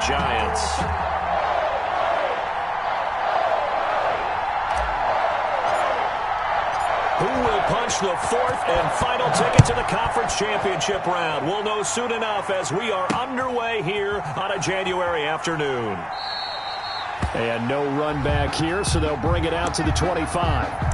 Giants. Who will punch the fourth and final ticket to the conference championship round? We'll know soon enough as we are underway here on a January afternoon. And no run back here, so they'll bring it out to the 25.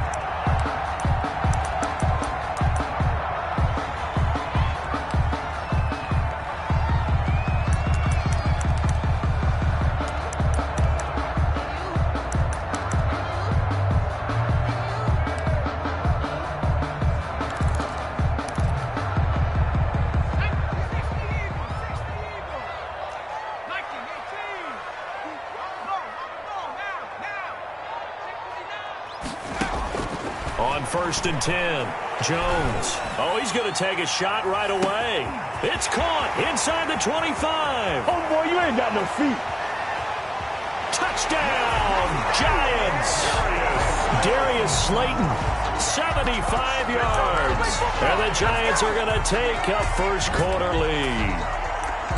On 1st and 10, Jones. Oh, he's going to take a shot right away. It's caught inside the 25. Oh, boy, you ain't got no feet. Touchdown, Giants. Darius Slayton, 75 yards. And the Giants are going to take a first quarter lead.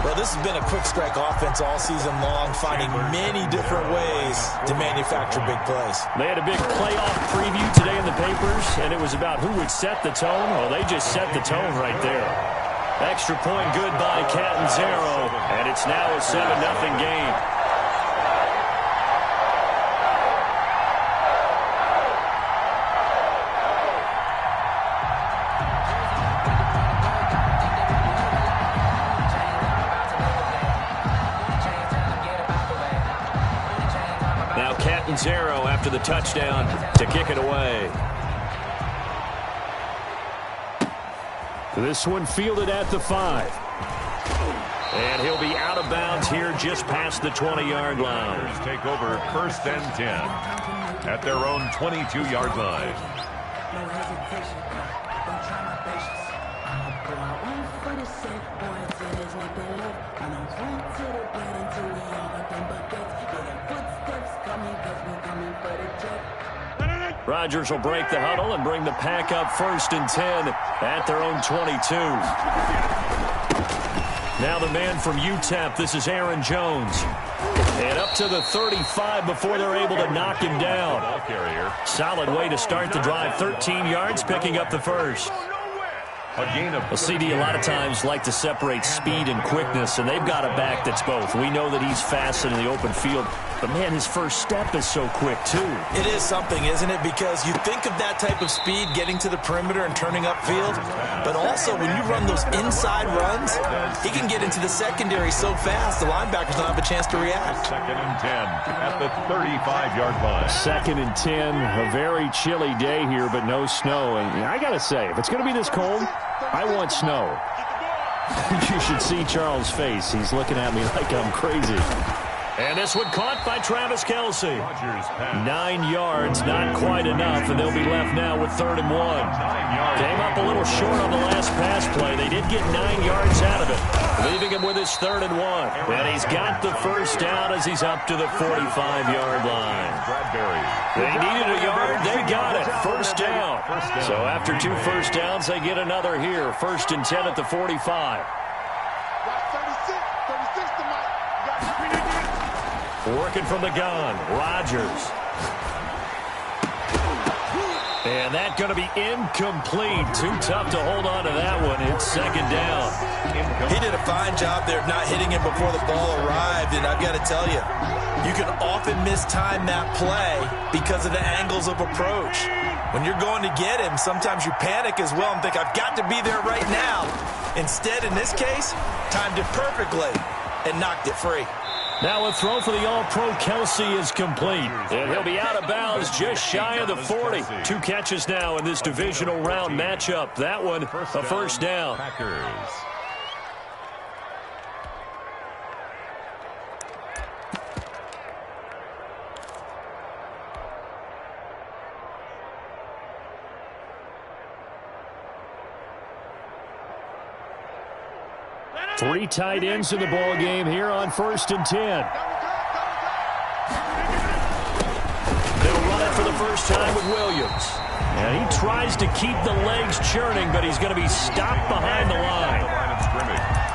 Well, this has been a quick strike offense all season long, finding many different ways to manufacture big plays. They had a big playoff preview today in the papers, and it was about who would set the tone. Well, they just set the tone right there. Extra point good by Catanzaro, and it's now a 7-0 game. Zero after the touchdown to kick it away. This one fielded at the 5. And he'll be out of bounds here just past the 20-yard line. Take over 1st and 10 at their own 22-yard line. Rodgers will break the huddle and bring the pack up 1st and 10 at their own 22. Now the man from UTEP, this is Aaron Jones. And up to the 35 before they're able to knock him down. Solid way to start the drive. 13 yards, picking up the first. Well, CD, a lot of times like to separate speed and quickness, and they've got a back that's both. We know that he's fast in the open field, but, man, his first step is so quick, too. It is something, isn't it? Because you think of that type of speed getting to the perimeter and turning upfield, but also when you run those inside runs, he can get into the secondary so fast the linebackers don't have a chance to react. 2nd and 10 at the 35-yard line. 2nd and 10, a very chilly day here, but no snow. And I got to say, if it's going to be this cold, I want snow. You should see Charles' face. He's looking at me like I'm crazy. And this one caught by Travis Kelce. 9 yards, not quite enough, and they'll be left now with 3rd and 1. Came up a little short on the last pass play. They did get 9 yards out of it, leaving him with his 3rd and 1. And he's got the first down as he's up to the 45-yard line. They needed a yard. They got it. First down. So after 2 first downs, they get another here. 1st and 10 at the 45. Working from the gun, Rodgers. And that's going to be incomplete. Too tough to hold on to that one. It's 2nd down. He did a fine job there of not hitting him before the ball arrived, and I've got to tell you, you can often mistime that play because of the angles of approach. When you're going to get him, sometimes you panic as well and think, I've got to be there right now. Instead, in this case, timed it perfectly and knocked it free. Now a throw for the All-Pro Kelce is complete. And he'll be out of bounds just shy of the 40. 2 catches now in this divisional round matchup. That one, a first down. Packers. Three tight ends in the ball game here on 1st and 10. They'll run it for the first time with Williams. And he tries to keep the legs churning, but he's going to be stopped behind the line.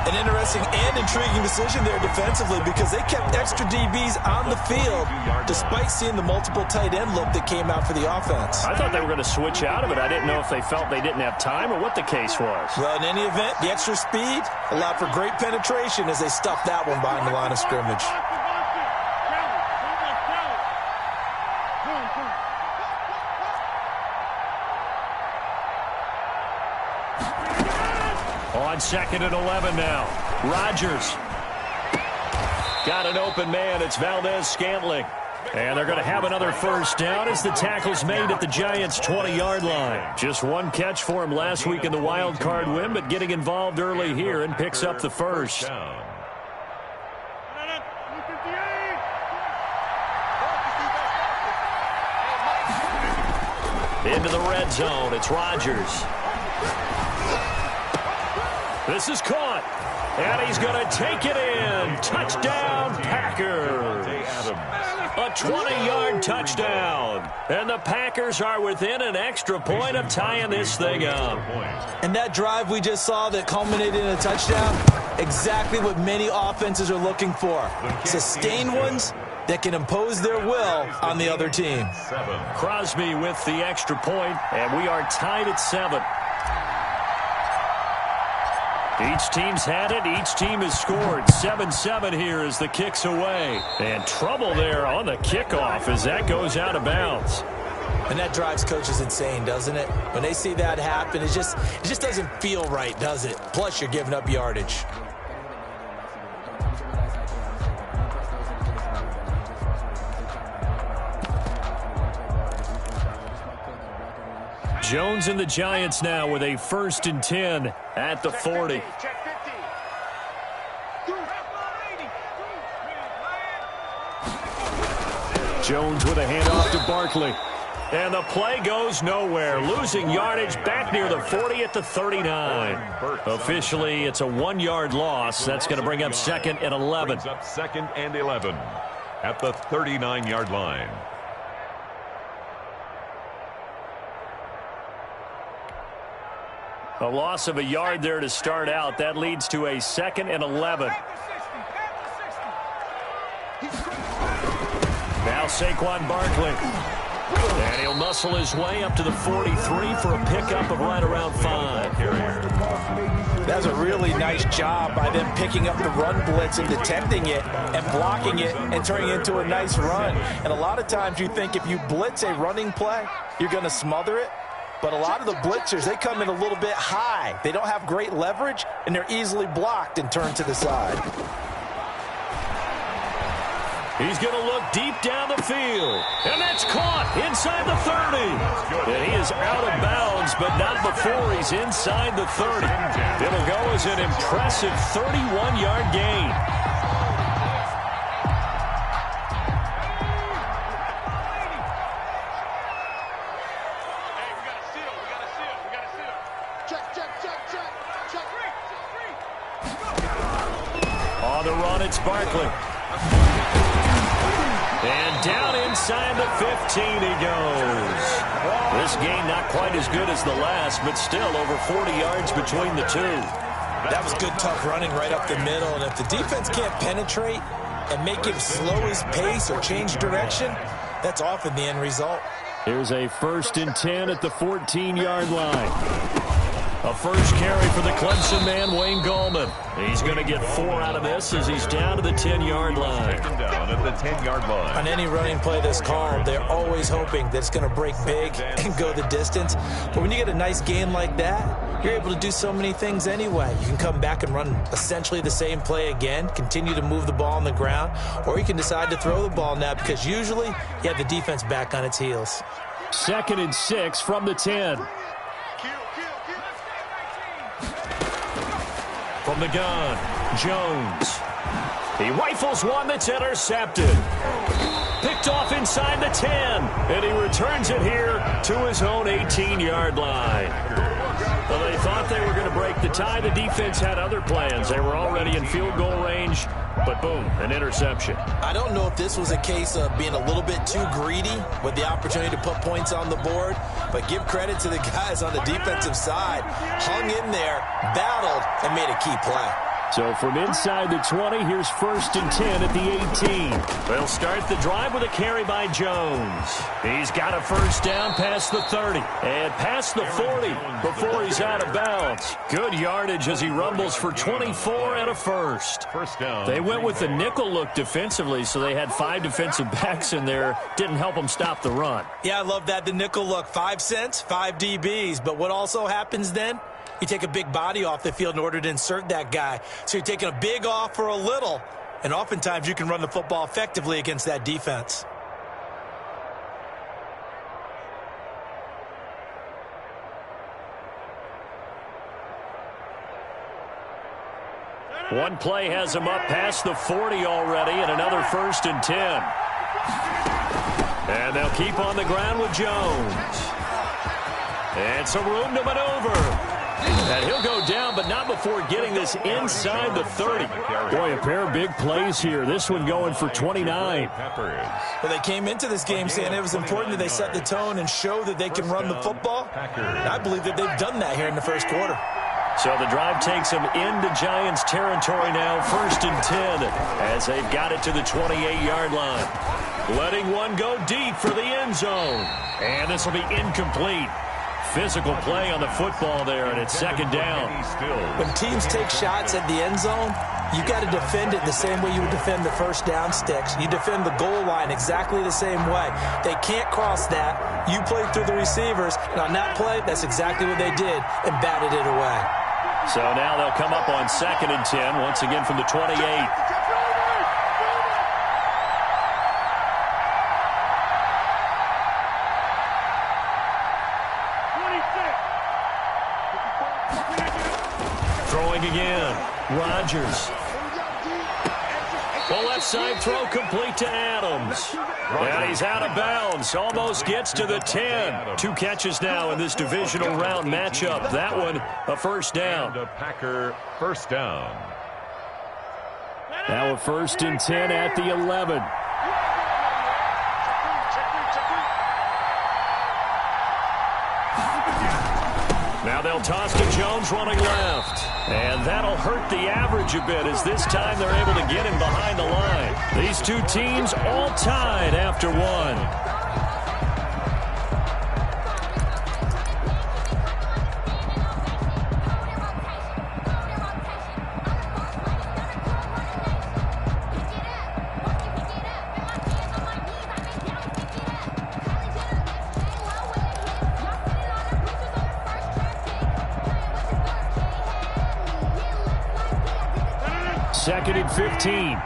An interesting and intriguing decision there defensively because they kept extra DBs on the field despite seeing the multiple tight end look that came out for the offense. I thought they were going to switch out of it. I didn't know if they felt they didn't have time or what the case was. Well, in any event, the extra speed allowed for great penetration as they stuffed that one behind the line of scrimmage. On 2nd and 11 now. Rodgers. Got an open man. It's Valdez-Scantling. And they're going to have another first down as the tackle's made at the Giants' 20-yard line. Just one catch for him last week in the wild card win, but getting involved early here and picks up the first. Into the red zone. It's Rodgers. This is caught. And he's going to take it in. Touchdown, Packers. A 20-yard touchdown. And the Packers are within an extra point of tying this thing up. And that drive we just saw that culminated in a touchdown, exactly what many offenses are looking for. Sustained ones that can impose their will on the other team. Crosby with the extra point, and we are tied at 7. Each team's had it. Each team has scored. 7-7 here as the kick's away. And trouble there on the kickoff as that goes out of bounds. And that drives coaches insane, doesn't it? When they see that happen, it just doesn't feel right, does it? Plus, you're giving up yardage. Jones and the Giants now with a 1st and 10 at the 40. Jones with a handoff to Barkley. And the play goes nowhere. Losing yardage back near the 40 at the 39. Officially, it's a 1-yard loss. That's going to bring up 2nd and 11. Brings up 2nd and 11 at the 39-yard line. A loss of a yard there to start out. That leads to a 2nd and 11. Now Saquon Barkley. And he'll muscle his way up to the 43 for a pickup of right around 5. That's a really nice job by them picking up the run blitz and detecting it and blocking it and turning it into a nice run. And a lot of times you think if you blitz a running play, you're going to smother it. But a lot of the blitzers, they come in a little bit high. They don't have great leverage, and they're easily blocked and turned to the side. He's going to look deep down the field. And that's caught inside the 30. And he is out of bounds, but not before he's inside the 30. It'll go as an impressive 31-yard gain. On the run, it's Barkley. And down inside the 15 he goes. This game not quite as good as the last, but still over 40 yards between the two. That was good, tough running right up the middle. And if the defense can't penetrate and make him slow his pace or change direction, that's often the end result. Here's a 1st and 10 at the 14-yard line. A first carry for the Clemson man, Wayne Gallman. He's going to get 4 out of this as he's down to the 10-yard line. Down at the 10-yard line. On any running play that's called, they're always hoping that it's going to break big and go the distance. But when you get a nice gain like that, you're able to do so many things anyway. You can come back and run essentially the same play again, continue to move the ball on the ground, or you can decide to throw the ball now because usually you have the defense back on its heels. 2nd and 6 from the 10. From the gun, Jones. He rifles one that's intercepted. Picked off inside the 10. And he returns it here to his own 18-yard line. Well, they thought they were going to break the tie. The defense had other plans. They were already in field goal range, but boom, an interception. I don't know if this was a case of being a little bit too greedy with the opportunity to put points on the board, but give credit to the guys on the defensive side. Hung in there, battled, and made a key play. So from inside the 20, here's 1st and 10 at the 18. They'll start the drive with a carry by Jones. He's got a 1st down past the 30 and past the 40 before he's out of bounds. Good yardage as he rumbles for 24 and a 1st. First down. They went with the nickel look defensively, so they had 5 defensive backs in there. Didn't help them stop the run. Yeah, I love that. The nickel look, 5 cents, 5 DBs. But what also happens then? You take a big body off the field in order to insert that guy. So you're taking a big off for a little, and oftentimes you can run the football effectively against that defense. One play has him up past the 40 already, and another 1st and 10. And they'll keep on the ground with Jones. And some room to maneuver. And he'll go down, but not before getting this inside the 30. Boy, a pair of big plays here. This one going for 29. Well, they came into this game saying it was important that they set the tone and show that they can run the football. And I believe that they've done that here in the 1st quarter. So the drive takes them into Giants territory now, 1st and 10, as they've got it to the 28-yard line. Letting one go deep for the end zone. And this will be incomplete. Physical play on the football there, and it's 2nd down. When teams take shots at the end zone, you got to defend it the same way you would defend the 1st down sticks. You defend the goal line exactly the same way. They can't cross that. You play through the receivers. And on that play, that's exactly what they did and batted it away. So now they'll come up on 2nd and 10, once again from the 28. Throwing again. Rodgers. The left side throw complete to Adams. And he's out of bounds. Almost gets to the 10. 2 catches now in this divisional round matchup. That one, a 1st down. And a Packer 1st down. Now a 1st and 10 at the 11. Now they'll toss to Jones running left. And that'll hurt the average a bit as this time they're able to get him behind the line. These 2 teams all tied after 1. Second and 15.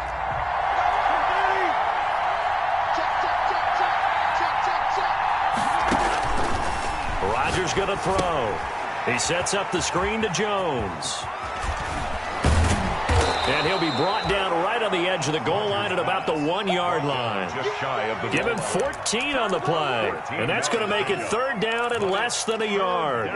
Rodgers going to throw. He sets up the screen to Jones. And he'll be brought down right on the edge of the goal line at about the 1-yard line. Just shy of the Give him 14 on the play. And that's going to make it 3rd down and less than a yard.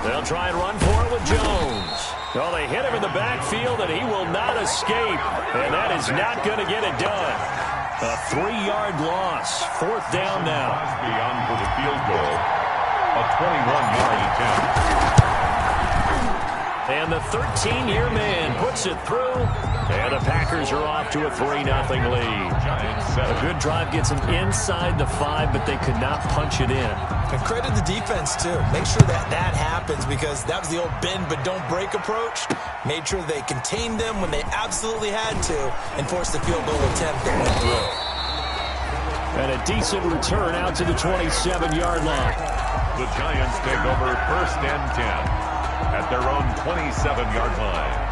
They'll try and run for it with Jones. Well, they hit him in the backfield, and he will not escape. And that is not going to get it done. A 3-yard loss. 4th down now. Beyond for the field goal. A 21-yard attempt. And the 13-year man puts it through. And the Packers are off to a 3-0 lead. A good drive gets them inside the 5, but they could not punch it in. And credit the defense, too. Make sure that that happens because that was the old bend but don't break approach. Made sure they contained them when they absolutely had to and forced the field goal attempt that went through. And a decent return out to the 27-yard line. The Giants take over 1st and 10 at their own 27-yard line.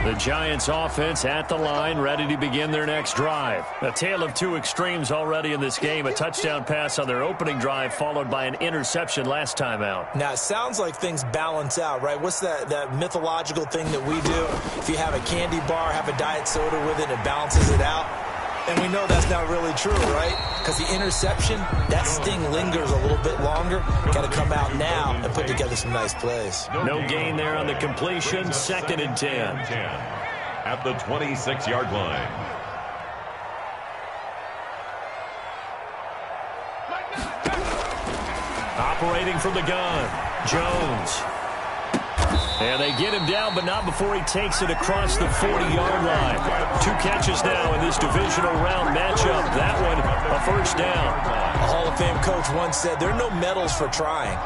The Giants offense at the line, ready to begin their next drive. A tale of 2 extremes already in this game. A touchdown pass on their opening drive, followed by an interception last time out. Now, it sounds like things balance out, right? What's that mythological thing that we do? If you have a candy bar, have a diet soda with it, it balances it out. And we know that's not really true, right? Because the interception, that sting lingers a little bit longer. Got to come out now and put together some nice plays. No gain there on the completion. 2nd and 10. At the 26-yard line. Operating from the gun, Jones. And they get him down, but not before he takes it across the 40-yard line. 2 catches now in this divisional round matchup. That one, a first down. A Hall of Fame coach once said, there are no medals for trying.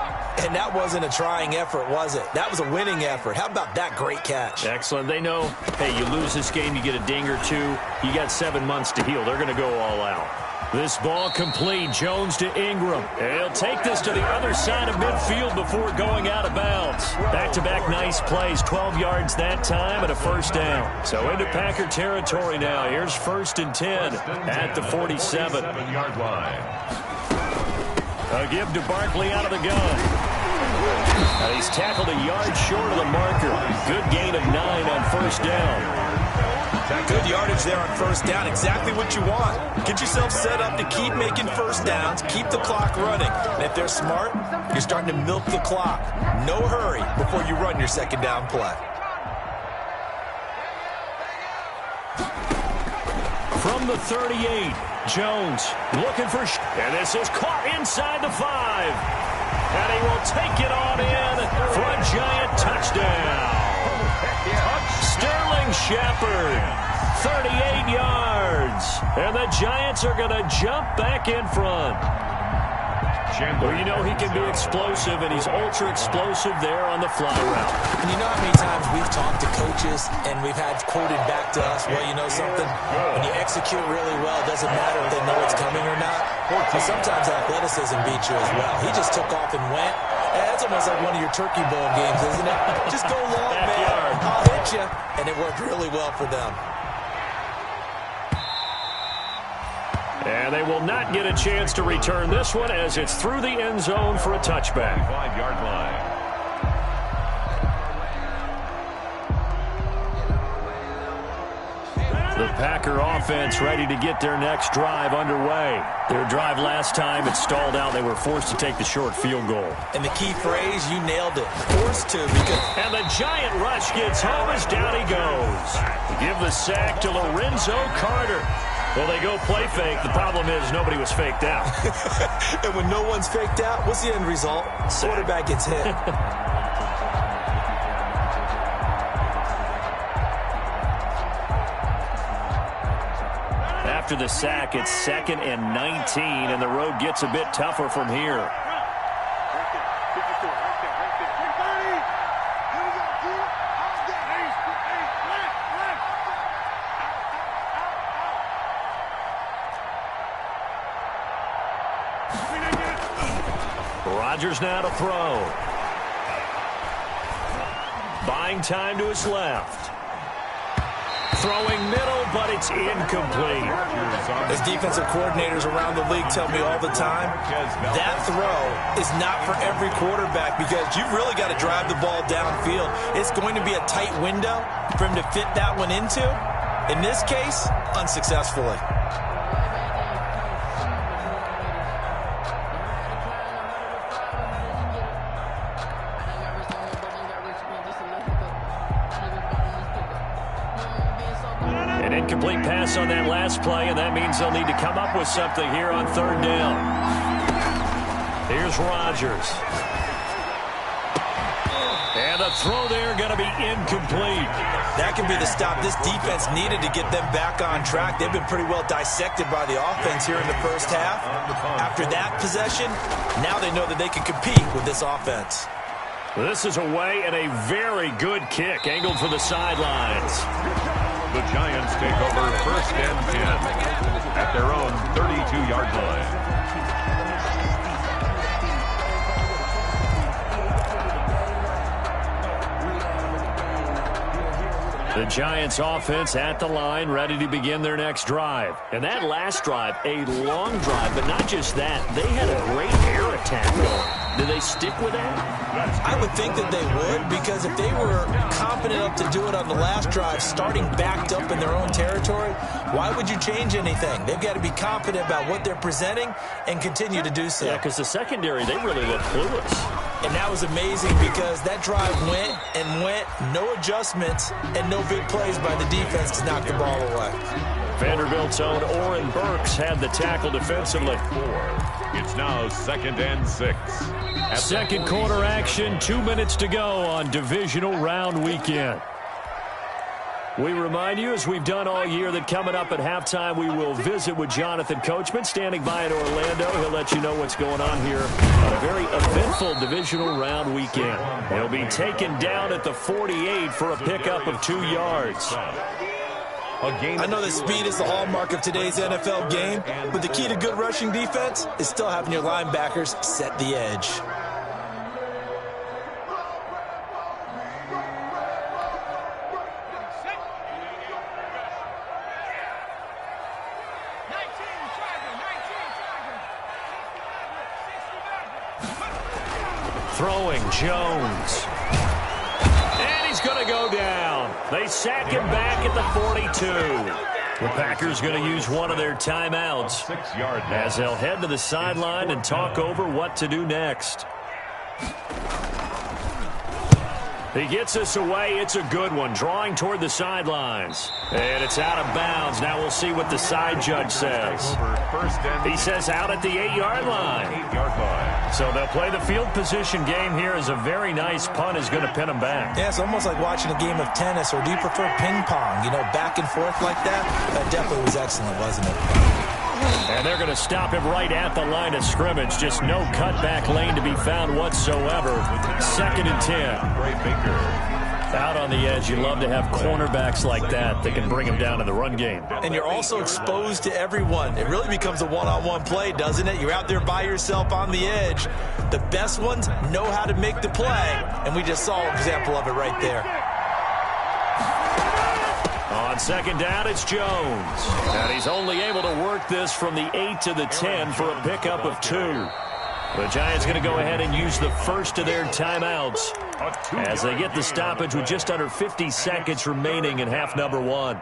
And that wasn't a trying effort, was it? That was a winning effort. How about that great catch? Excellent. They know, hey, you lose this game, you get a ding or 2. You got 7 months to heal. They're going to go all out. This ball complete. Jones to Ingram. He'll take this to the other side of midfield before going out of bounds. Back-to-back nice plays. 12 yards that time and a first down. So into Packer territory now. Here's 1st and 10 at the 47. A give to Barkley out of the gun. He's tackled a yard short of the marker. Good gain of 9 on first down. Good yardage there on first down. Exactly what you want. Get yourself set up to keep making first downs, keep the clock running. And if they're smart, you're starting to milk the clock. No hurry before you run your second down play. From the 38, Jones looking for... And this is caught inside the 5. And he will take it on in for a Giant touchdown. Sterling Shepard, 38 yards. And the Giants are going to jump back in front. Well, you know he can be explosive, and he's ultra-explosive there on the fly route. And you know how many times we've talked to coaches and we've had quoted back to us, well, you know something? When you execute really well, it doesn't matter if they know it's coming or not. But sometimes athleticism beats you as well. He just took off and went. That's almost like one of your Turkey Bowl games, isn't it? Just go long, man. I'll hit you. And it worked really well for them. And they will not get a chance to return this one as it's through the end zone for a touchback. 5-yard line. The Packer offense ready to get their next drive underway. Their drive last time, it stalled out. They were forced to take the short field goal. And the key phrase, you nailed it. Forced to because... And the Giant rush gets home as down he goes. Give the sack to Lorenzo Carter. Well, they go play fake. The problem is nobody was faked out. And when no one's faked out, what's the end result? Quarterback gets hit. After the sack, it's 2nd and 19, and the road gets a bit tougher from here. Rodgers now to throw. Buying time to his left. Throwing middle, but it's incomplete. As defensive coordinators around the league tell me all the time, that throw is not for every quarterback because you've really got to drive the ball downfield. It's going to be a tight window for him to fit that one into. In this case, unsuccessfully. Incomplete pass on that last play, and that means they'll need to come up with something here on 3rd down. Here's Rodgers. And the throw there going to be incomplete. That can be the stop this defense needed to get them back on track. They've been pretty well dissected by the offense here in the first half. After that possession, now they know that they can compete with this offense. This is away and a very good kick, angled for the sidelines. The Giants take over 1st and 10 at their own 32-yard line. The Giants offense at the line, ready to begin their next drive. And that last drive, a long drive, but not just that. They had a great air attack going. Do they stick with that? I would think that they would, because if they were confident enough to do it on the last drive, starting backed up in their own territory, why would you change anything? They've got to be confident about what they're presenting and continue to do so. Yeah, because the secondary, they really look clueless. And that was amazing because that drive went and went, no adjustments, and no big plays by the defense to knock the ball away. Vanderbilt's own Oren Burks had the tackle defensively. It's now 2nd and 6. Second quarter action, 2 minutes to go on divisional round weekend. We remind you, as we've done all year, that coming up at halftime, we will visit with Jonathan Coachman, standing by in Orlando. He'll let you know what's going on here on a very eventful divisional round weekend. He'll be taken down at the 48 for a pickup of 2 yards. I know that speed is the hallmark of today's NFL game, but the key to good rushing defense is still having your linebackers set the edge. Throwing Jones. And he's going to go down. They sack him back at the 42. The Packers going to use one of their timeouts as they'll head to the sideline and talk over what to do next. He gets us away. It's a good one. Drawing toward the sidelines. And it's out of bounds. Now we'll see what the side judge says. He says out at the 8-yard line. So they'll play the field position game here as a very nice punt is going to pin them back. Yeah, it's almost like watching a game of tennis, or do you prefer ping pong? You know, back and forth like that? That definitely was excellent, wasn't it? And they're going to stop him right at the line of scrimmage. Just no cutback lane to be found whatsoever. 2nd and 10. Out on the edge, you love to have cornerbacks like that can bring him down in the run game. And you're also exposed to everyone. It really becomes a one-on-one play, doesn't it? You're out there by yourself on the edge. The best ones know how to make the play, and we just saw an example of it right there. On 2nd down, it's Jones. And he's only able to work this from the 8 to the 10 for a pickup of 2. The Giants going to go ahead and use the first of their timeouts as they get the stoppage with just under 50 seconds remaining in half number 1.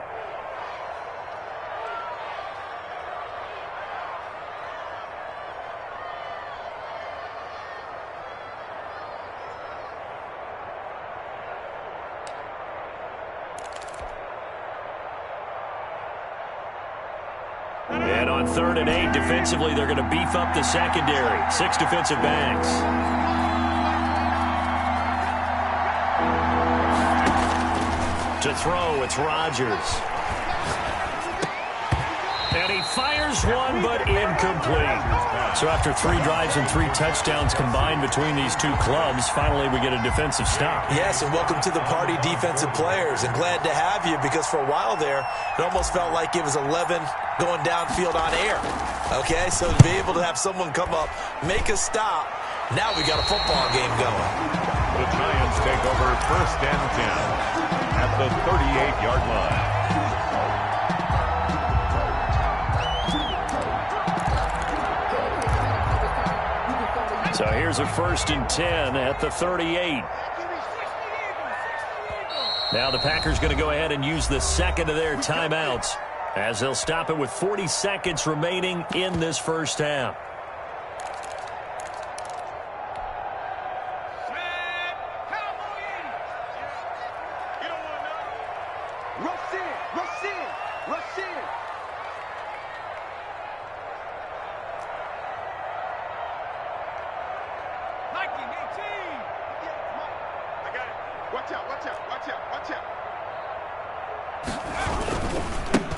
And on 3rd and 8, defensively, they're going to beef up the secondary. 6 defensive backs. To throw, it's Rodgers. And he fires one, but incomplete. So after 3 drives and 3 touchdowns combined between these two clubs, finally we get a defensive stop. Yes, and welcome to the party, defensive players. And glad to have you, because for a while there, it almost felt like it was 11 going downfield on air. Okay, so to be able to have someone come up, make a stop, now we got a football game going. The Giants take over 1st and 10 at the 38-yard line. So here's a 1st and 10 at the 38. Now the Packers going to go ahead and use the second of their timeouts as they'll stop it with 40 seconds remaining in this first half.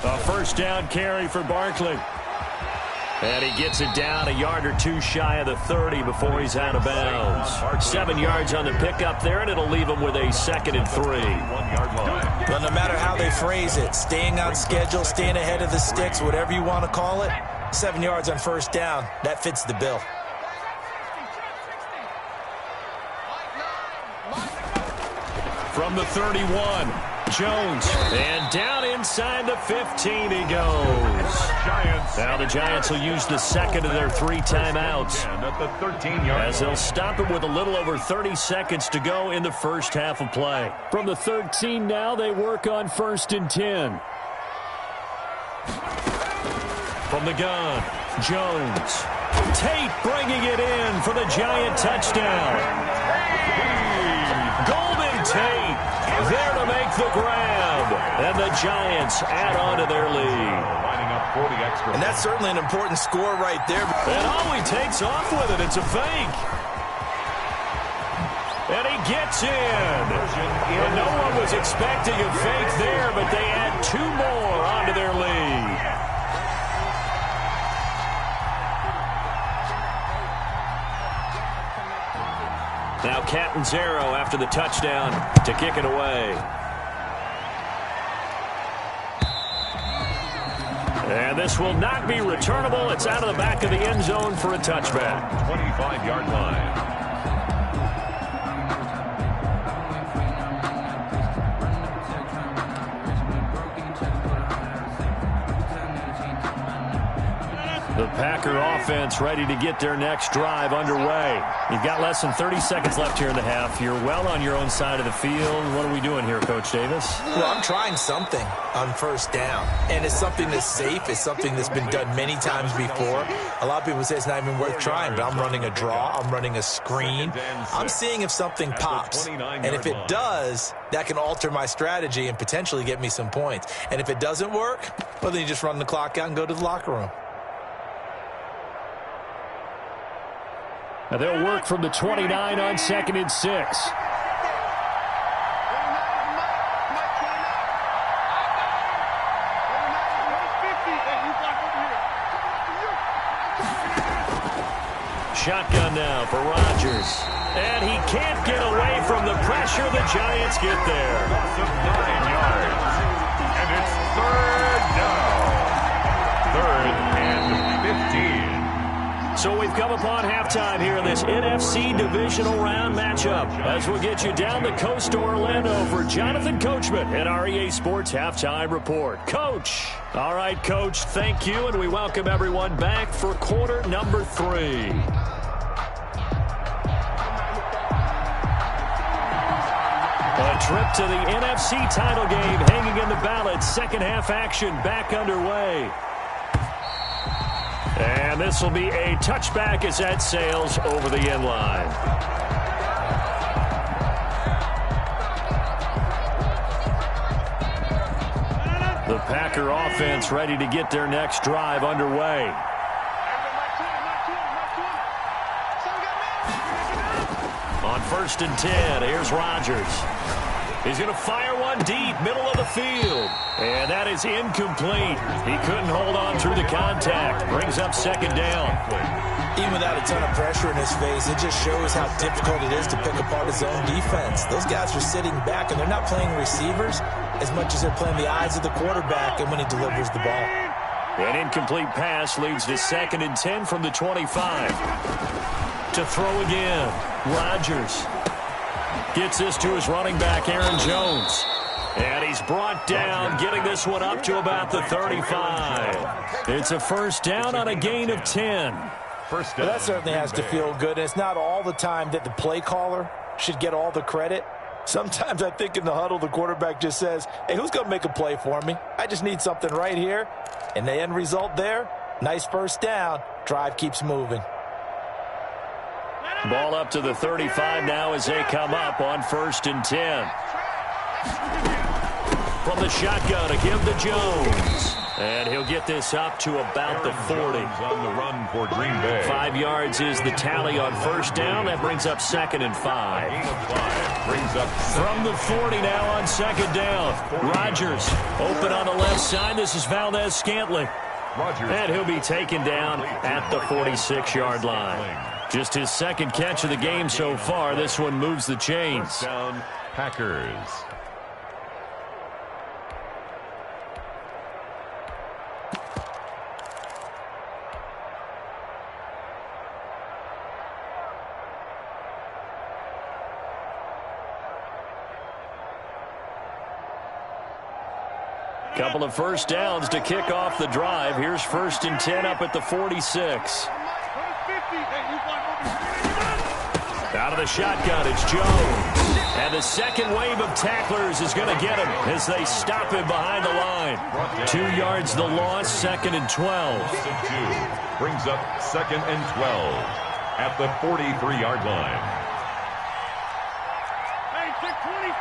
A first down carry for Barkley. And he gets it down a yard or 2 shy of the 30 before he's out of bounds. 7 yards on the pickup there, and it'll leave him with a 2nd and 3. But no matter how they phrase it, staying on schedule, staying ahead of the sticks, whatever you want to call it, 7 yards on first down, that fits the bill. From the 31, Jones, and down inside the 15 he goes. Now the Giants will use the second of their 3 timeouts as they'll stop it with a little over 30 seconds to go in the first half of play. From the 13 now, they work on 1st and 10. From the gun, Jones. Tate bringing it in for the Giant touchdown. Golden Tate there to make the grab. And the Giants add on to their lead. Lining up 40 extra. And that's certainly an important score right there. And he takes off with it. It's a fake. And he gets in. And no one was expecting a fake there, but they add 2 more onto their lead. Now Catanzaro after the touchdown to kick it away. And this will not be returnable. It's out of the back of the end zone for a touchback. 25-yard line. The Packer offense ready to get their next drive underway. You've got less than 30 seconds left here in the half. You're well on your own side of the field. What are we doing here, Coach Davis? Well, I'm trying something on first down, and it's something that's safe. It's something that's been done many times before. A lot of people say it's not even worth trying, but I'm running a draw. I'm running a screen. I'm seeing if something pops, and if it does, that can alter my strategy and potentially get me some points. And if it doesn't work, well, then you just run the clock out and go to the locker room. Now they'll work from the 29 on 2nd and 6. Shotgun now for Rodgers. And he can't get away from the pressure. The Giants get there. Loss of 9 yards. And it's 3rd down. 3rd and 15. So we've come upon halftime here in this NFC divisional round matchup as we'll get you down the coast to Orlando for Jonathan Coachman at our EA Sports Halftime Report. Coach. All right, Coach, thank you, and we welcome everyone back for quarter number 3. A trip to the NFC title game hanging in the balance. Second half action back underway. And this will be a touchback as that sails over the end line. The Packer offense ready to get their next drive underway. On 1st and 10, here's Rodgers. He's going to fire one deep, middle of the field. And that is incomplete. He couldn't hold on through the contact. Brings up 2nd down. Even without a ton of pressure in his face, it just shows how difficult it is to pick apart his own defense. Those guys are sitting back, and they're not playing receivers as much as they're playing the eyes of the quarterback and when he delivers the ball. An incomplete pass leads to 2nd and 10 from the 25. To throw again, Rodgers. Gets this to his running back, Aaron Jones. And he's brought down, getting this one up to about the 35. It's a 1st down on a gain of 10. First down. Well, that certainly has to feel good. And it's not all the time that the play caller should get all the credit. Sometimes I think in the huddle, the quarterback just says, hey, who's going to make a play for me? I just need something right here. And the end result there, nice 1st down. Drive keeps moving. Ball up to the 35 now as they come up on 1st and 10. From the shotgun, a give to Jones. And he'll get this up to about the 40. On the run for Green Bay. 5 yards is the tally on 1st down. That brings up 2nd and 5. Gain of 5 brings up From the 40 now on 2nd down. Rodgers open on the left side. This is Valdez-Scantling. And he'll be taken down at the 46-yard line. Just his 2nd catch of the game so far. This one moves the chains. 1st down, Packers. Couple of 1st downs to kick off the drive. Here's 1st and 10 up at the 46. Out of the shotgun, it's Jones. And the second wave of tacklers is going to get him as they stop him behind the line. 2 yards the loss, 2nd and 12. Brings up 2nd and 12 at the 43-yard line. Hey, 626.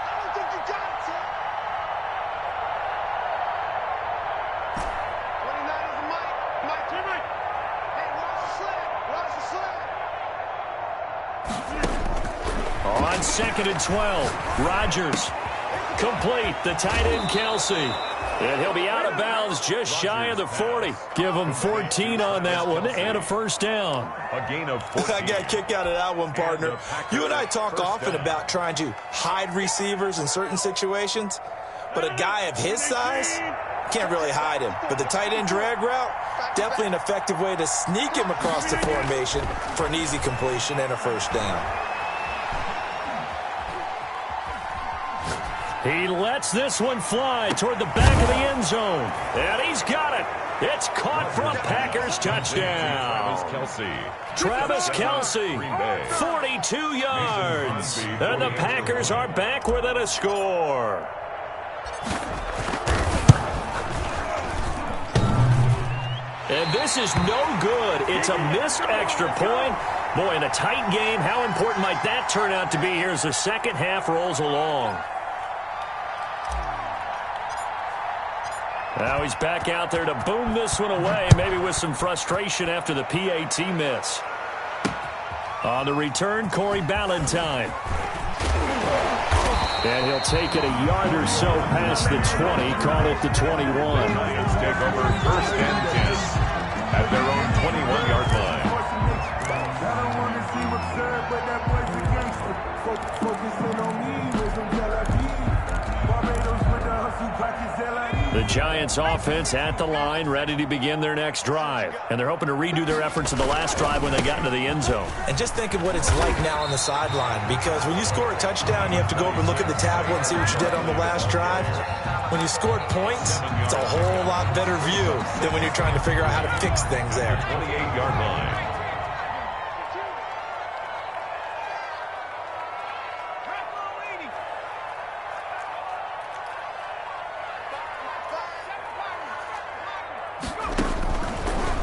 I don't think you got it, son. On 2nd and 12, Rodgers. Complete, the tight end, Kelsey. And he'll be out of bounds just shy of the 40. Give him 14 on that one and a first down. A gain of 14. I got kicked out of that one, partner. You and I talk often about trying to hide receivers in certain situations, but a guy of his size can't really hide him. But the tight end drag route, definitely an effective way to sneak him across the formation for an easy completion and a first down. He lets this one fly toward the back of the end zone. And he's got it. It's caught for a Packers touchdown. Travis Kelce, 42 yards. And the Packers are back within a score. And this is no good. It's a missed extra point. Boy, in a tight game, how important might that turn out to be here as the second half rolls along? Now he's back out there to boom this one away, maybe with some frustration after the PAT miss. On the return, Corey Ballantyne. And he'll take it a yard or so past the 20, call it the 21. Lions take over 1st and 10 at their own 21-yard line. I don't want to seem absurd, but that boy's a gangster. Focusing on me with some Tel Barbados with the hustle pockets The Giants offense at the line, ready to begin their next drive. And they're hoping to redo their efforts of the last drive when they got into the end zone. And just think of what it's like now on the sideline, because when you score a touchdown, you have to go over and look at the tablet and see what you did on the last drive. When you scored points, it's a whole lot better view than when you're trying to figure out how to fix things there. 28-yard line.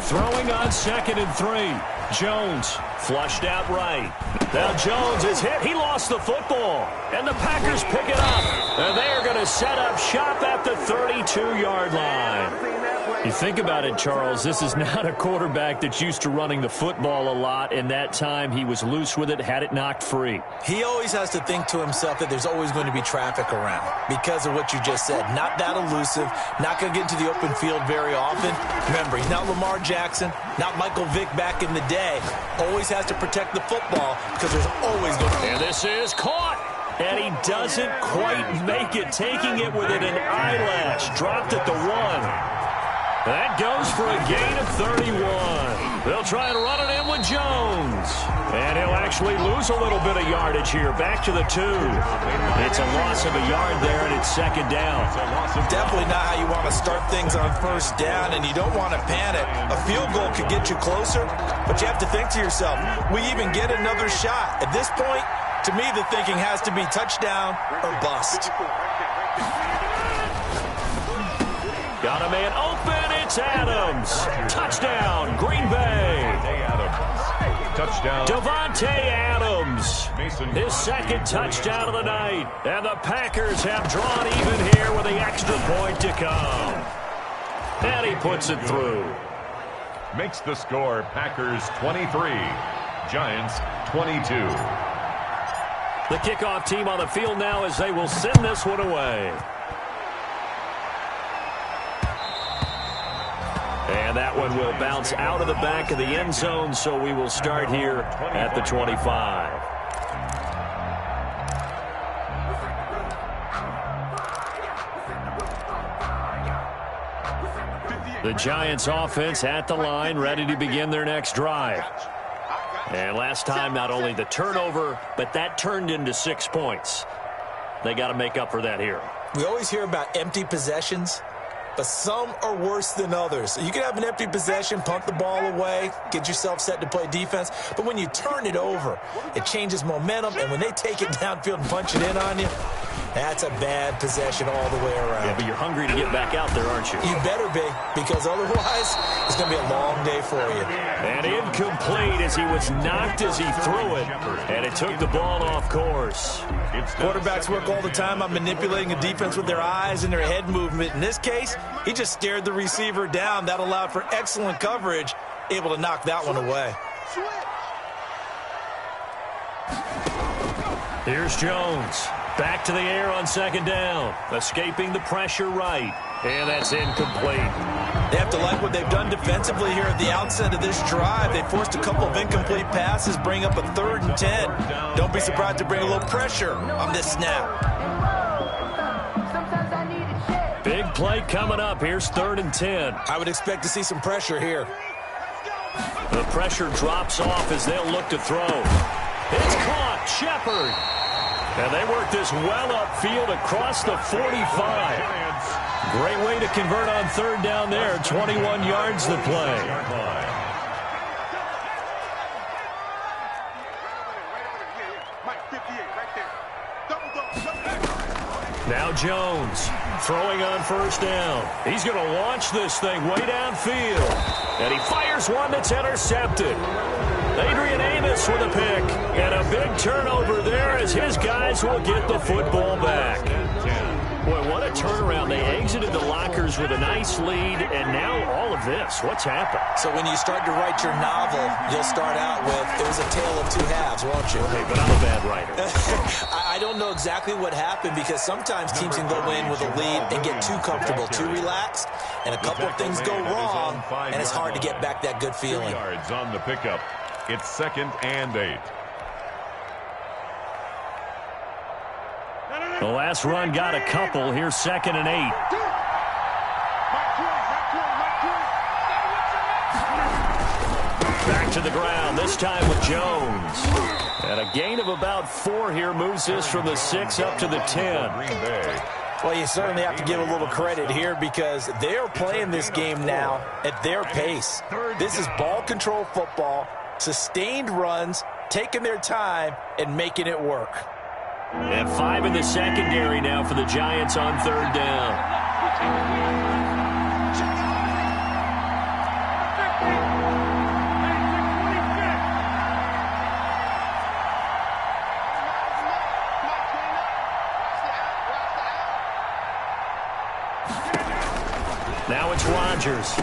Throwing on 2nd and 3. Jones flushed out right. Now Jones is hit. He lost the football. And the Packers pick it up. And they are going to set up shop at the 32-yard line. You think about it, Charles, this is not a quarterback that's used to running the football a lot. And that time he was loose with it, had it knocked free. He always has to think to himself that there's always going to be traffic around because of what you just said. Not that elusive, not going to get into the open field very often. Remember, he's not Lamar Jackson, not Michael Vick back in the day. Always has to protect the football because there's always going to be. And this is caught. And he doesn't quite make it, taking it within an eyelash. Dropped at the 1. That goes for a gain of 31. They'll try and run it in with Jones. And he'll actually lose a little bit of yardage here. Back to the 2. It's a loss of a yard there, and it's 2nd down. Definitely not how you want to start things on 1st down, and you don't want to panic. A field goal could get you closer, but you have to think to yourself, we even get another shot. At this point, to me, the thinking has to be touchdown or bust. Got a man open. It's Adams. Touchdown, Green Bay. Touchdown. Devontae Adams. His 2nd touchdown of the night. And the Packers have drawn even here with the extra point to come. And he puts it through. Makes the score Packers 23, Giants 22. The kickoff team on the field now as they will send this one away. And that one will bounce out of the back of the end zone, so we will start here at the 25. The Giants offense at the line, ready to begin their next drive. And last time, not only the turnover, but that turned into 6 points. They got to make up for that here. We always hear about empty possessions, but some are worse than others. So you can have an empty possession, punt the ball away, get yourself set to play defense. But when you turn it over, it changes momentum. And when they take it downfield and punch it in on you, that's a bad possession all the way around. Yeah, but you're hungry to get back out there, aren't you? You better be, because otherwise it's going to be a long day for you. And incomplete as he was knocked as he threw it. And it took the ball off course. Quarterbacks work all the time on manipulating a defense with their eyes and their head movement. In this case, he just stared the receiver down. That allowed for excellent coverage, able to knock that one away. Here's Jones. Back to the air on second down. Escaping the pressure right. And that's incomplete. They have to like what they've done defensively here at the outset of this drive. They forced a couple of incomplete passes, bring up a 3rd and 10. Don't be surprised to bring a little pressure on this snap. Big play coming up. Here's 3rd and 10. I would expect to see some pressure here. The pressure drops off as they'll look to throw. It's caught. Shepard. And they work this well upfield across the 45. Great way to convert on 3rd down there. 21 yards to play. Now Jones throwing on 1st down. He's going to launch this thing way downfield. And he fires one that's intercepted. Adrian Amos with a pick. And a big turnover there as his guys will get the football back. Boy, what a turnaround. They exited the lockers with a nice lead, and now all of this. What's happened? So when you start to write your novel, you'll start out with, it was a tale of 2 halves, won't you? Hey, but I'm a bad writer. I don't know exactly what happened because sometimes teams can go in with a lead and get too comfortable, too relaxed, and a couple of things go wrong, and it's hard to get back that good feeling. 2 yards on the pickup. It's 2nd and 8. The last run got a couple. Here's 2nd and 8. Back to the ground, this time with Jones. And a gain of about 4 here moves this from the 6 up to the 10. Well, you certainly have to give a little credit here because they're playing this game now at their pace. This is ball control football, sustained runs, taking their time, and making it work. And 5 in the secondary now for the Giants on 3rd down. Now it's Rodgers.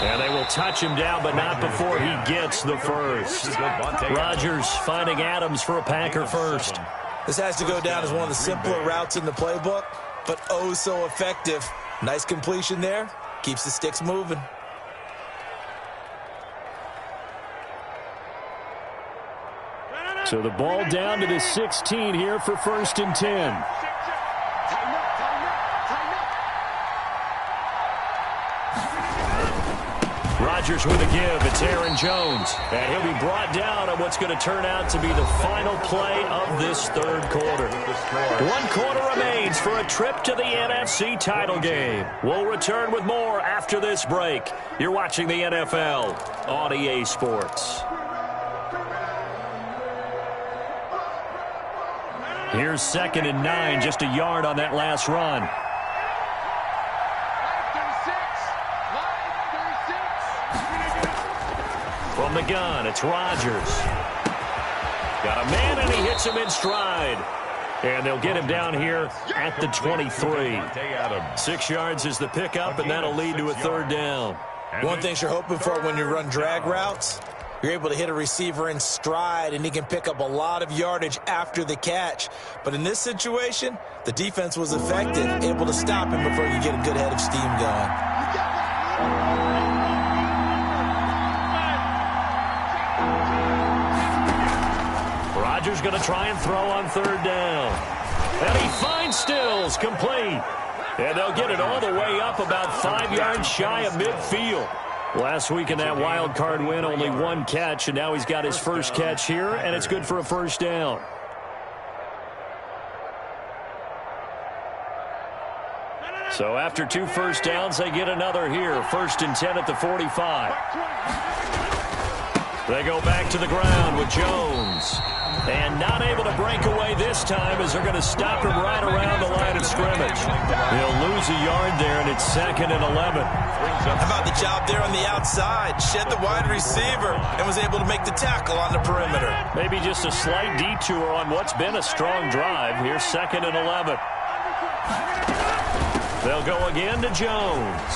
And they will touch him down, but not before he gets the first. Rodgers finding Adams for a Packer first. This has to go down as one of the simpler routes in the playbook, but oh so effective. Nice completion there. Keeps the sticks moving. So the ball down to the 16 here for 1st and 10. Rodgers with a give. It's Aaron Jones. And he'll be brought down on what's going to turn out to be the final play of this 3rd quarter. 1 quarter remains for a trip to the NFC title game. We'll return with more after this break. You're watching the NFL on EA Sports. Here's 2nd and 9, just a yard on that last run. From the gun, it's Rodgers. Got a man, and he hits him in stride. And they'll get him down here at the 23. 6 yards is the pickup, and that'll lead to a 3rd down. One thing you're hoping for when you run drag routes, you're able to hit a receiver in stride, and he can pick up a lot of yardage after the catch. But in this situation, the defense was effective, able to stop him before you get a good head of steam going. Rodgers going to try and throw on 3rd down. And he finds Stills, complete. And they'll get it all the way up about 5 yards shy of midfield. Last week in that wild card win, only 1 catch, and now he's got his first catch here, and it's good for a 1st down. So after 2 first downs, they get another here. 1st and 10 at the 45. They go back to the ground with Jones. And not able to break away this time as they're going to stop him right around the line of scrimmage. He'll lose a yard there, and it's 2nd and 11. How about the job there on the outside? Shed the wide receiver and was able to make the tackle on the perimeter. Maybe just a slight detour on what's been a strong drive. Here's 2nd and 11. They'll go again to Jones.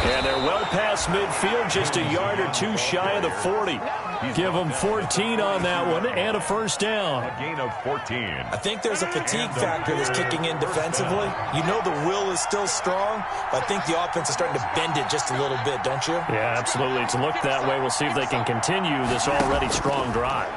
And they're well past midfield, just a yard or two shy of the 40. Give them 14 on that one and a first down. A gain of 14. I think there's a fatigue factor that's kicking in defensively. You know the will is still strong, but I think the offense is starting to bend it just a little bit, don't you? Yeah, absolutely. It's looked that way. We'll see if they can continue this already strong drive.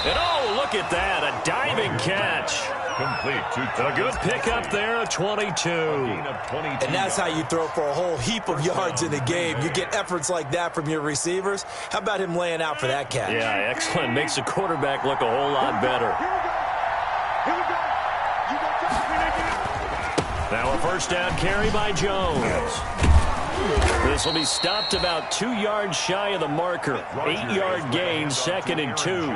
And oh, look at that, a diving catch. Complete to A good pickup there, a 22. And that's how you throw for a whole heap of yards in a game. You get efforts like that from your receivers. How about him laying out for that catch? Yeah, excellent. Makes the quarterback look a whole lot better. Now a first down carry by Jones. This will be stopped about 2 yards shy of the marker. 8-yard gain, 2nd and 2.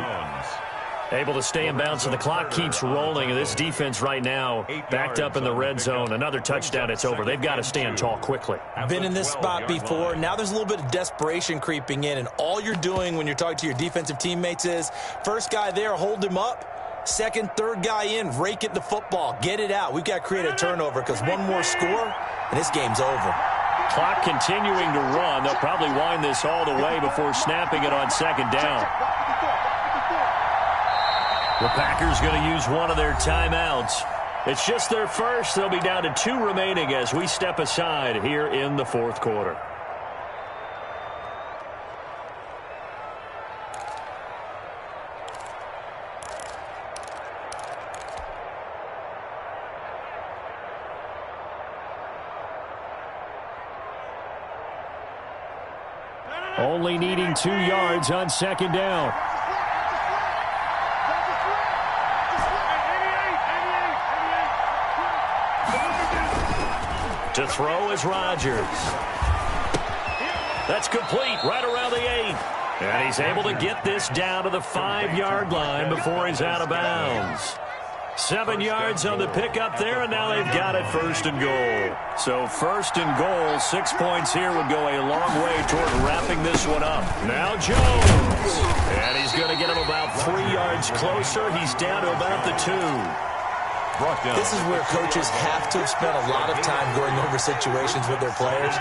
Able to stay in bounds, and the clock keeps rolling. And this defense right now backed up in the red zone. Another touchdown, it's over. They've got to stand tall quickly. Been in this spot before. Now there's a little bit of desperation creeping in, and all you're doing when you're talking to your defensive teammates is first guy there, hold him up. Second, third guy in, rake at the football. Get it out. We've got to create a turnover because one more score, and this game's over. Clock continuing to run. They'll probably wind this all the way before snapping it on second down. The Packers going to use one of their timeouts. It's just their first. They'll be down to 2 remaining as we step aside here in the fourth quarter. Only needing 2 yards on second down. To throw is Rodgers. That's complete right around the 8. And he's able to get this down to the 5-yard line before he's out of bounds. 7 yards on the pickup there, and now they've got it first and goal. So first and goal, 6 points here would go a long way toward wrapping this one up. Now Jones. And he's going to get him about 3 yards closer. He's down to about the 2. This is where coaches have to have spent a lot of time going over situations with their players,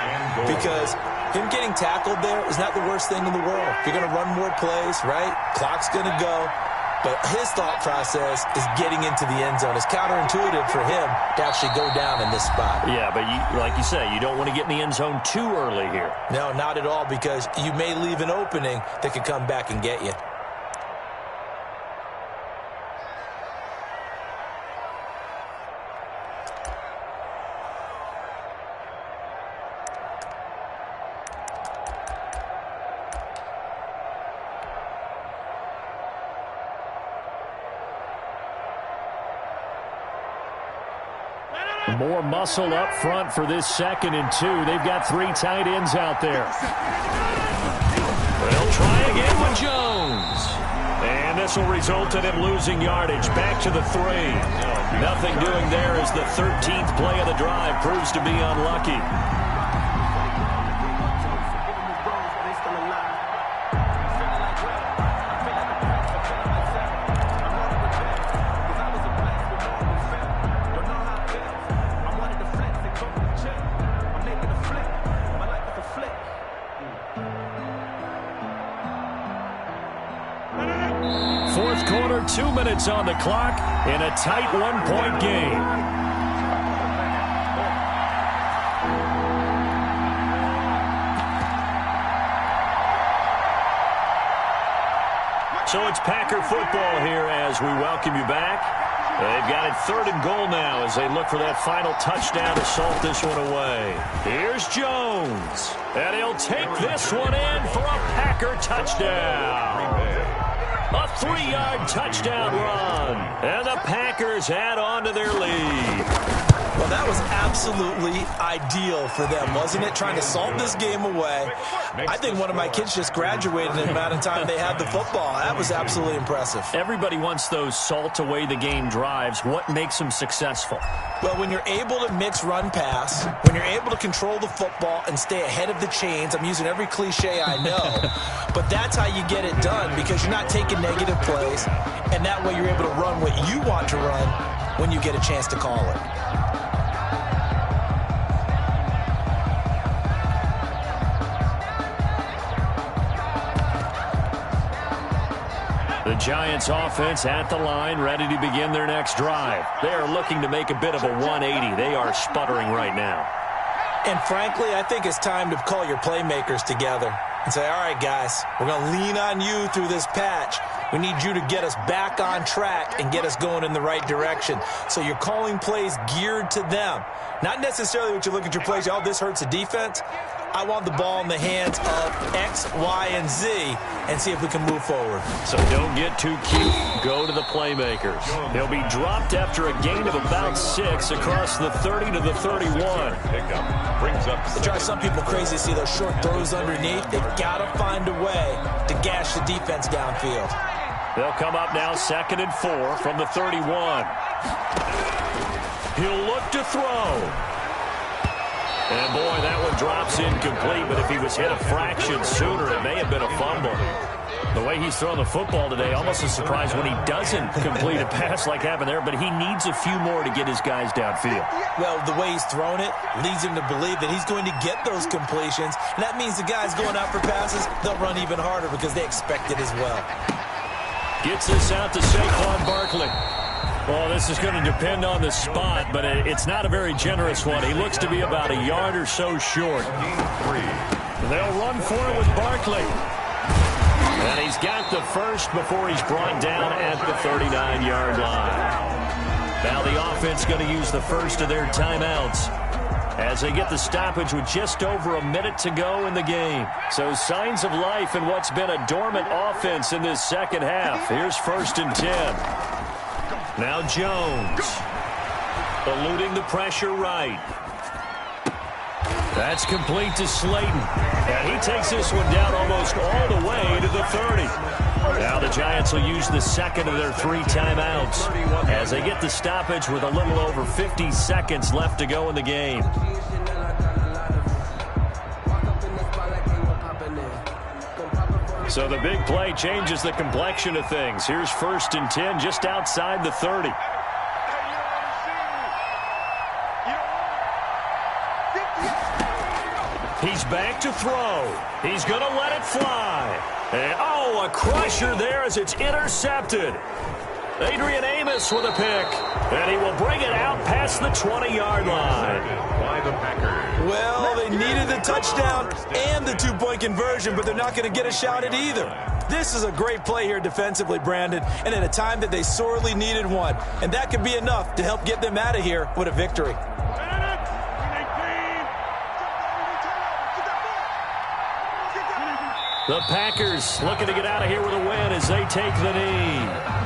because him getting tackled there is not the worst thing in the world. You're going to run more plays, right? Clock's going to go. But his thought process is getting into the end zone. It's counterintuitive for him to actually go down in this spot. Yeah, but like you say, you don't want to get in the end zone too early here. No, not at all, because you may leave an opening that could come back and get you. More muscle up front for this 2nd and 2. They've got 3 tight ends out there. They'll try again with Jones. And this will result in him losing yardage. Back to the 3. Nothing doing there as the 13th play of the drive proves to be unlucky. Fourth quarter, 2 minutes on the clock in a tight 1-point game. So it's Packer football here as we welcome you back. They've got it 3rd and goal now as they look for that final touchdown to salt this one away. Here's Jones, and he'll take this one in for a Packer touchdown. A 3-yard touchdown run. And the Packers add on to their lead. Well, that was absolutely ideal for them, wasn't it? Trying to salt this game away. I think one of my kids just graduated in the amount of time they had the football. That was absolutely impressive. Everybody wants those salt away the game drives. What makes them successful? Well, when you're able to mix run-pass, when you're able to control the football and stay ahead of the chains, I'm using every cliche I know, but that's how you get it done, because you're not taking negative plays, and that way you're able to run what you want to run when you get a chance to call it. The Giants offense at the line, ready to begin their next drive. They are looking to make a bit of a 180. They are sputtering right now. And frankly, I think it's time to call your playmakers together and say, all right, guys, we're going to lean on you through this patch. We need you to get us back on track and get us going in the right direction. So you're calling plays geared to them. Not necessarily what you look at your plays, oh, this hurts the defense. I want the ball in the hands of X, Y, and Z and see if we can move forward. So don't get too cute. Go to the playmakers. He'll be dropped after a gain of about 6 across the 30 to the 31. Pickup brings up. It drives some people crazy to see those short throws underneath. They've got to find a way to gash the defense downfield. They'll come up now 2nd and 4 from the 31. He'll look to throw. And, boy, that one drops incomplete, but if he was hit a fraction sooner, it may have been a fumble. The way he's throwing the football today, almost a surprise when he doesn't complete a pass like happened there, but he needs a few more to get his guys downfield. Well, the way he's thrown it leads him to believe that he's going to get those completions, and that means the guys going out for passes, they'll run even harder because they expect it as well. Gets this out to Saquon Barkley. Well, this is going to depend on the spot, but it's not a very generous one. He looks to be about a yard or so short. They'll run for it with Barkley. And he's got the first before he's brought down at the 39-yard line. Now the offense going to use the first of their timeouts as they get the stoppage with just over a minute to go in the game. So signs of life in what's been a dormant offense in this second half. Here's 1st and 10. Now Jones, eluding the pressure right. That's complete to Slayton. And he takes this one down almost all the way to the 30. Now the Giants will use the second of their 3 timeouts as they get the stoppage with a little over 50 seconds left to go in the game. So the big play changes the complexion of things. Here's 1st and 10 just outside the 30. He's back to throw. He's going to let it fly. And, oh, a crusher there as it's intercepted. Adrian Amos with a pick. And he will bring it out past the 20-yard line. By the Packers. Well, they needed the touchdown and the 2-point conversion, but they're not going to get a shot at either. This is a great play here defensively, Brandon, and at a time that they sorely needed one. And that could be enough to help get them out of here with a victory. The Packers looking to get out of here with a win as they take the knee.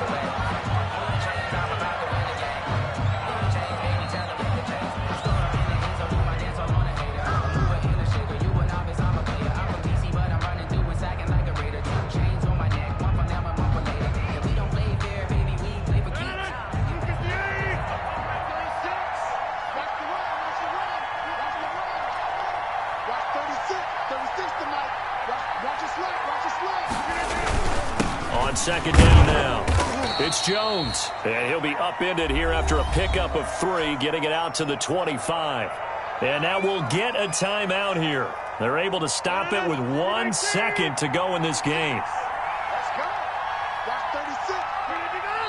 On 2nd down now, it's Jones. And he'll be upended here after a pickup of 3, getting it out to the 25. And now we'll get a timeout here. They're able to stop it with 1 second to go in this game.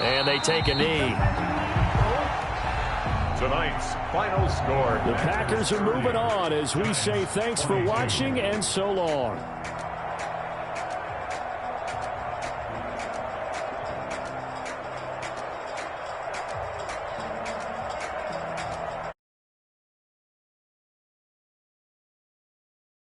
And they take a knee. Tonight's final score. The Packers are moving on as we say thanks for watching and so long.